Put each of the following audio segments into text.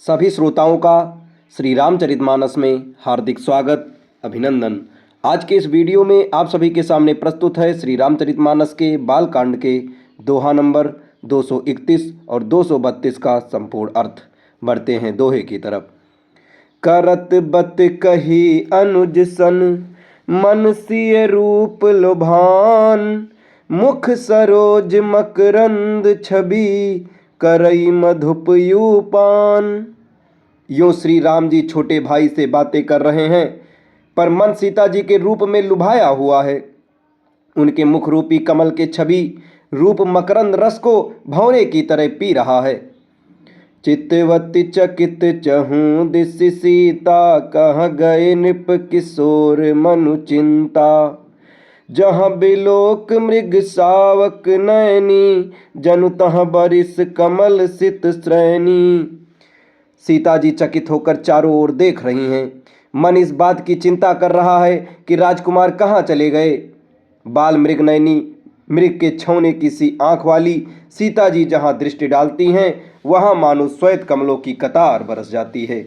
सभी श्रोताओं का श्री रामचरितमानस में हार्दिक स्वागत अभिनंदन। आज के इस वीडियो में आप सभी के सामने प्रस्तुत है श्री रामचरितमानस के बालकांड के दोहा नंबर 231 और 232 का संपूर्ण अर्थ। बढ़ते हैं दोहे की तरफ। करत बत कही अनुज सन, मन सिय रूप लुभान, मुख सरोज मकरंद छवि, करई मधुप यूपान। यूं श्री राम जी छोटे भाई से बातें कर रहे हैं, पर मन सीता जी के रूप में लुभाया हुआ है। उनके मुख रूपी कमल के छवि रूप मकरंद रस को भंवरे की तरह पी रहा है। चित्तवती चकित चहूँ दिस सीता, कहाँ गए नृप किशोर मनु चिंता। जहाँ बिलोक मृग सावक नयनी, जनु तहाँ बरिस कमल सित श्रेणी। सीता जी चकित होकर चारों ओर देख रही हैं। मन इस बात की चिंता कर रहा है कि राजकुमार कहाँ चले गए। बाल मृग नयनी, मृग के छौने की सी आंख वाली सीता जी जहाँ दृष्टि डालती हैं, वहाँ मानो श्वेत कमलों की कतार बरस जाती है।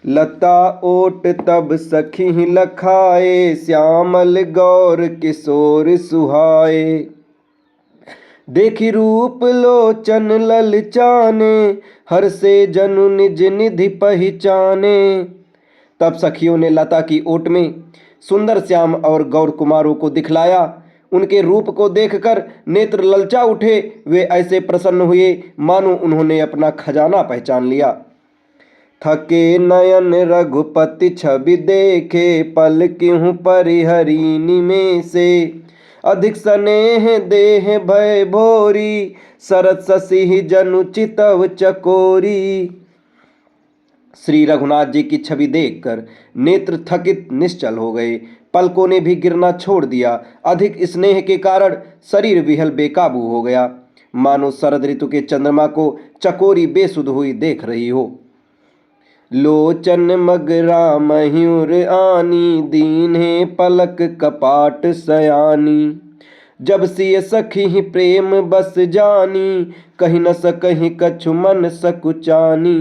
लता ओट तब सखी लखाए, श्यामल गौर किशोर सुहाए। देखी रूप लोचन ललचाने, हर से जनु निज निधि पहचाने। तब सखियों ने लता की ओट में सुंदर श्याम और गौर कुमारों को दिखलाया। उनके रूप को देखकर नेत्र ललचा उठे। वे ऐसे प्रसन्न हुए मानो उन्होंने अपना खजाना पहचान लिया। थके नयन रघुपति छवि देखे, पल क्यों परिहरीनि में से। अधिक स्नेह देह भय भोरी, सरत ससी जनु चितव चकोरी। श्री रघुनाथ जी की छवि देखकर नेत्र थकित निश्चल हो गए। पलकों ने भी गिरना छोड़ दिया। अधिक स्नेह के कारण शरीर विहल बेकाबू हो गया, मानो शरद ऋतु के चंद्रमा को चकोरी बेसुध हुई देख रही हो। लोचन मगरा मयूर आनी, दीन्हे पलक कपाट सयानी। जब सिय सखी प्रेम बस जानी, कहीं न सकहीं कछु मन सकुचानी।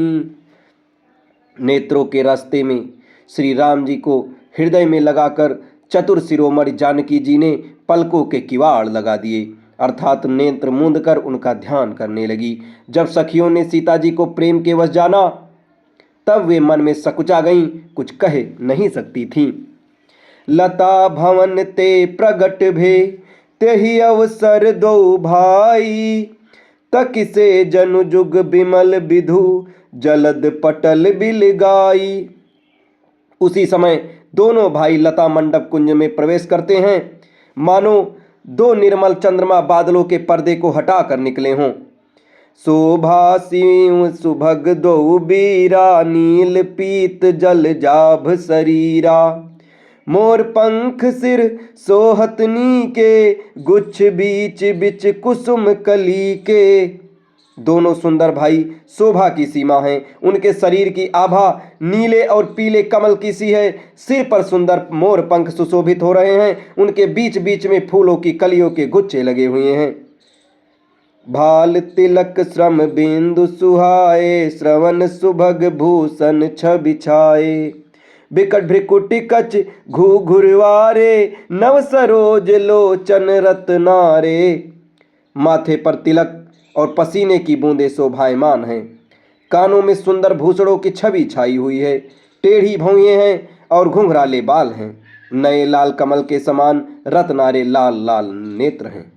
नेत्रों के रास्ते में श्री राम जी को हृदय में लगाकर चतुर शिरोमणि जानकी जी ने पलकों के किवाड़ लगा दिए, अर्थात नेत्र मूंद कर उनका ध्यान करने लगी। जब सखियों ने सीता जी को प्रेम के वश जाना, तब वे मन में सकुचा गईं, कुछ कह नहीं सकती थीं। लता भवन ते प्रगट भे, तेहि अवसर दो भाई। तकिसे जनु जुग बिमल विधु, जलद पटल बिल गाई। उसी समय दोनों भाई लता मंडप कुंज में प्रवेश करते हैं, मानो दो निर्मल चंद्रमा बादलों के पर्दे को हटा कर निकले हों। शोभा सिंह सुभग दो बीरा, नील पीत जल जाभ शरीरा। मोर पंख सिर सोहतनी के, गुच्छ बीच बिच कुसुम कली के। दोनों सुंदर भाई शोभा की सीमा हैं। उनके शरीर की आभा नीले और पीले कमल की सी है। सिर पर सुंदर मोर पंख सुशोभित हो रहे हैं। उनके बीच बीच में फूलों की कलियों के गुच्छे लगे हुए हैं। भाल तिलक श्रम बिंदु सुहाए, श्रवण सुभग भूषण छवि छाए। बिकट भ्रिकुटि कच घुघुरवारे, नव सरोज लोचन रत्नारे। माथे पर तिलक और पसीने की बूंदें शोभायमान हैं। कानों में सुंदर भूषणों की छवि छाई हुई है। टेढ़ी भौंहें हैं और घुंघराले बाल हैं। नए लाल कमल के समान रत्नारे लाल लाल नेत्र हैं।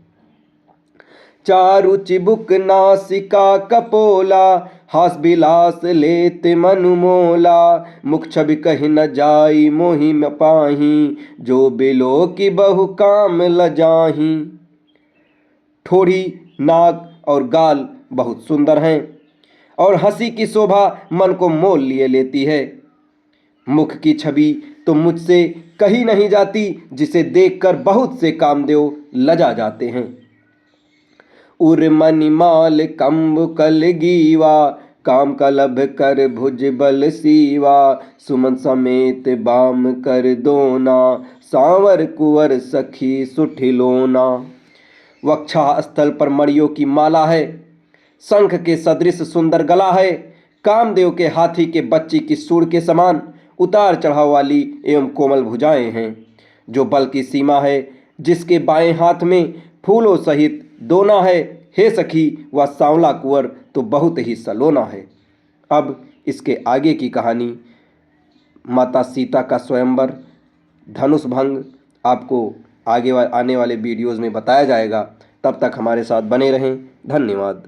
चारु चिबुक नासिका कपोला, हास बिलास लेत मनु मोला। मुख छवि कही न जाई मोहि में पाही, जो बिलो की बहु काम लजाही। ठोड़ी, नाक और गाल बहुत सुंदर हैं और हंसी की शोभा मन को मोल लिए लेती है। मुख की छवि तो मुझसे कही नहीं जाती, जिसे देखकर बहुत से कामदेव लजा जाते हैं। उर मणिमाल कंब कल गीवा, काम कलभ कर भुज बल सीवा। सुमन समेत बाम कर दोना, सांवर कुंवर सखी सुठिलोना। वक्षा स्थल पर मणियों की माला है। शंख के सदृश सुंदर गला है। कामदेव के हाथी के बच्ची की सूंड के समान उतार चढ़ाव वाली एवं कोमल भुजाएं हैं, जो बल की सीमा है, जिसके बाएं हाथ में फूलों सहित दोना है। हे सखी, वह सांवला कुंवर तो बहुत ही सलोना है। अब इसके आगे की कहानी, माता सीता का स्वयंवर, धनुष भंग, आपको आने वाले वीडियोज़ में बताया जाएगा। तब तक हमारे साथ बने रहें। धन्यवाद।